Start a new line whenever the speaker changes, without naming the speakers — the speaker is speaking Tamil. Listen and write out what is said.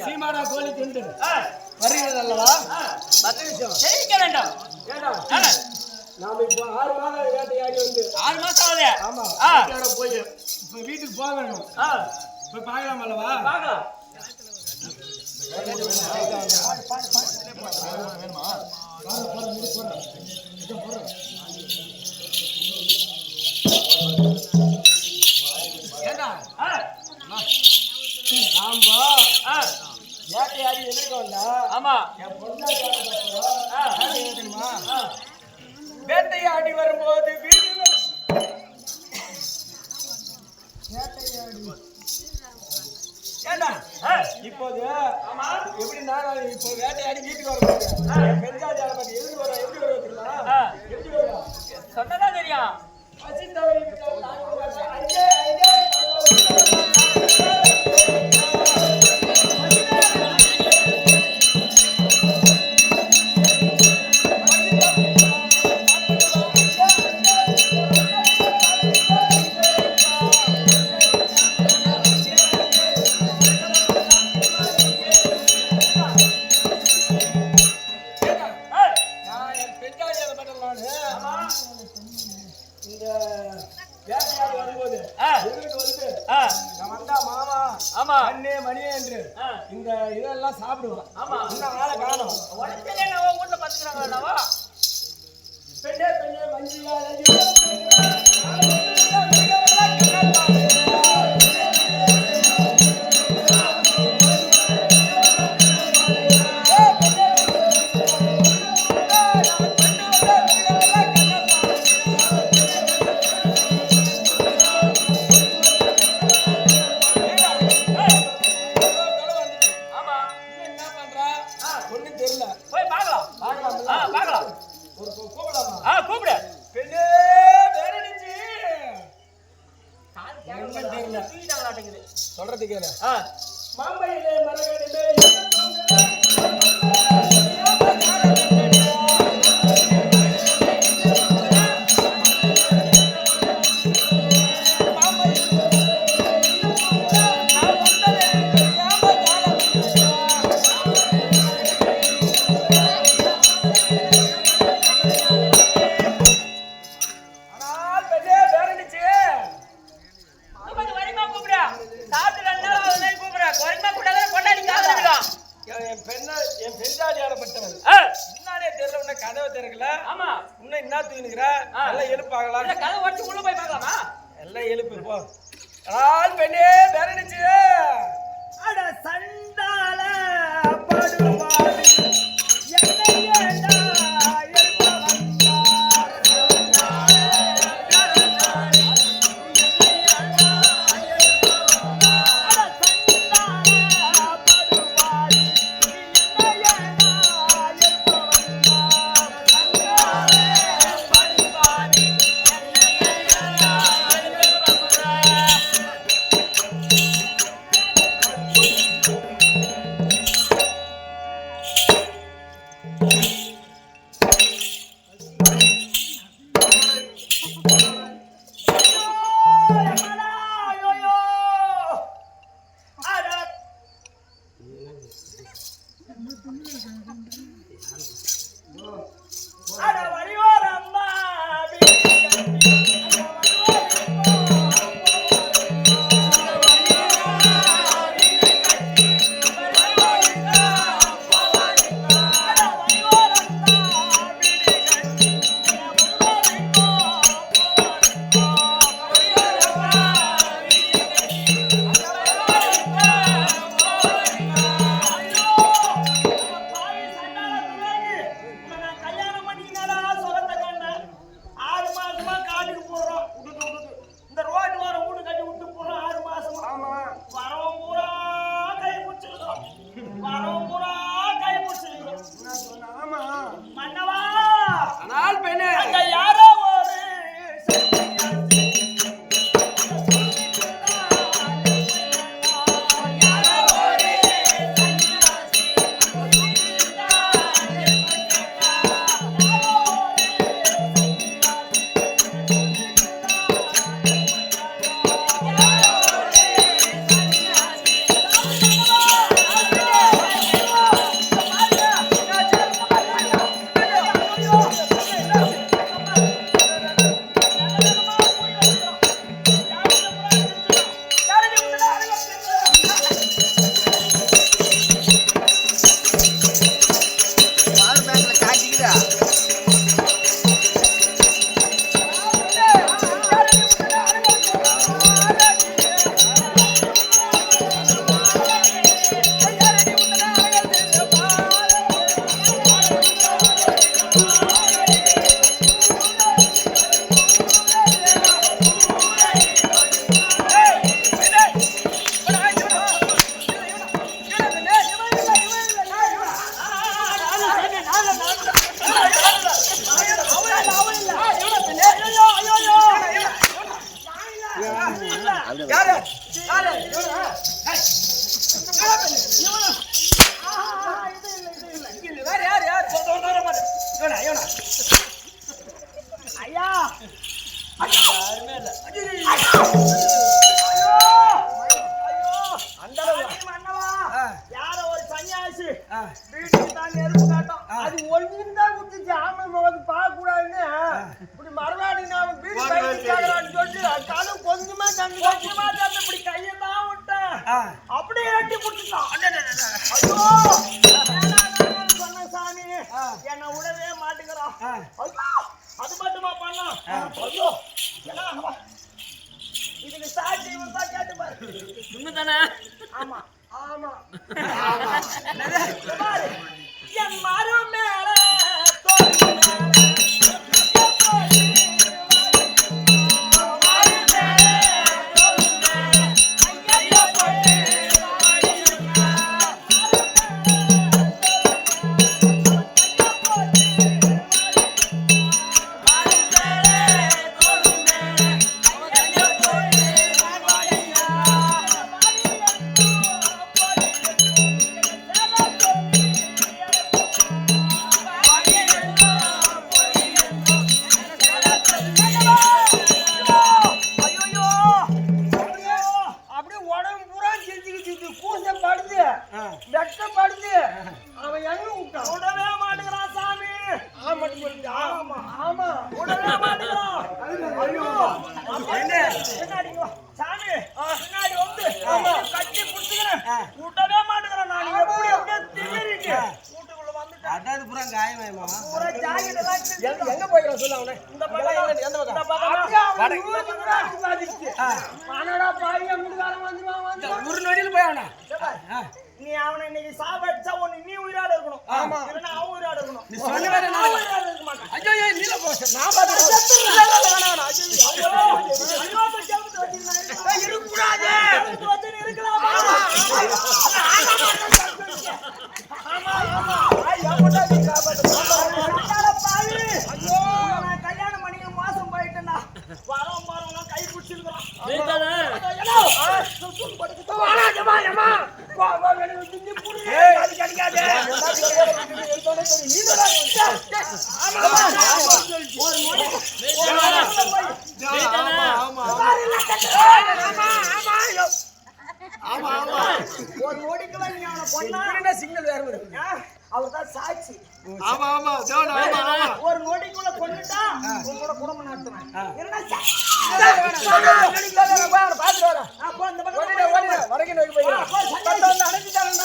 சீமாடா கோழி துண்டு வருகிறது அல்லவா? மற்ற விஷயம் தெரிவிக்க வேண்டாம். நாம இப்போ 6 மாதம் வேட்டையாடி வந்து
6 மாசம் ஆகுது.
ஆமா போய் இப்ப வீட்டுக்கு போக வேணும். போய் பார்க்கலாம் அல்லவா?
பார்க்கலாம்.
வேட்டையாடி எதிர்க்க வந்தா
ஆமா
என் பொண்ணா வேட்டையாடி வரும்போது வீடு ஏண்டா இப்போது ஆமா எப்படி நான் இப்போ வேட்டையாடி வீட்டுக்கு வரும்போது பெருசாஜால பத்தி எப்படி வரும் தெரியுமா? எப்படி வரும்
சொன்னதான் தெரியும். இந்த இதெல்லாம் சாப்பிடுவோம். ஆமா இன்னும் ஆளை காணோம். உடனே நான் வீட்டுல பாத்துக்கிறாங்களா?
பெண்ணே பெண்ணே மஞ்சியா சொல்றது கேளு. மாம்பையிலே மரகடிலே
வீட்டுக்கு தான் நெருப்பு காட்டும் அது ஒழுங்கின்னு தான் குத்துச்சு ஆமை முகத்து பார்க்க கூடாதுன்னு இப்படி மறுநாடி நான் வீடு கையான்னு சொல்லி அதுக்காக கொஞ்சமா தண்ணி இப்படி கையை தான் விட்டேன் அப்படியே எட்டி பிடிச்சிட்டான் ஐயோ சொன்ன சாமி என்னை விடவே மாட்டேங்கிறான் ஐயோ அது மட்டுமா பண்ணா ஐயோ இதுக்கு சாட்சி இவன் தான் கேட்டு பாரு
உண்மைதானே?
ஆமா ஆமா பாரு என் மரம் மேல தோல் அவன் எங்க விட்டான் உடவே மாட்டேங்கிறான் சாமி ஆமா ஆமா உடவே மாட்டேங்கிறான் ஐயோ பின்னாடி சாமி பின்னாடி வந்து கட்டி புடிச்சுக்கிறேன் விடவே மாட்டேங்கிறான் நான் எப்படி அப்படியே திமிரிட்டு வீட்டுக்குள்ள வந்துட்டேன்
அதாவது பூரா காயமாயமா
பூரா ஜாக்கெட் எல்லாம்
எங்க போய்க்கலாம் சொல்ல அவனே
இந்த பக்கம்
எந்த பக்கம்
இந்த பக்கம் பாதிச்சு மானடா பாவியா முடுகாரம் வந்துருவான்
ஒரு நொடியில போய் அவனா
நீ அவனை இன்னைக்கு சாப்பிட்டா ஒண்ணு நீ உயிரோட இருக்கணும்
ஆமா
இல்லனா அவன் உயிரோட இருக்கணும்
நீ சொன்ன வேற நான்
உயிரோட இருக்க மாட்டான்
ஐயோ நீல போ நான்
இருக்கக்கூடாது இருக்கலாமா கல்யாணம் பண்ணி மாசம் போயிட்டேன்னா வரோம் போறோம் கை பிடிச்சிருக்கிறோம் ஒரு நோடிக்குள்ள நீ அவனை பொண்ணா
சிக்னல் வேற வருது
அவர்தான் சாட்சி
ஆமா ஆமா
ஒரு நோடிக்குள்ள கொண்டுட்டா உங்களோட குடும்பம் நடத்துவேன் என்ன
பாத்து வர
அப்போ அந்த பக்கம்
வரைக்கும் போய் அடைஞ்சிட்டாங்க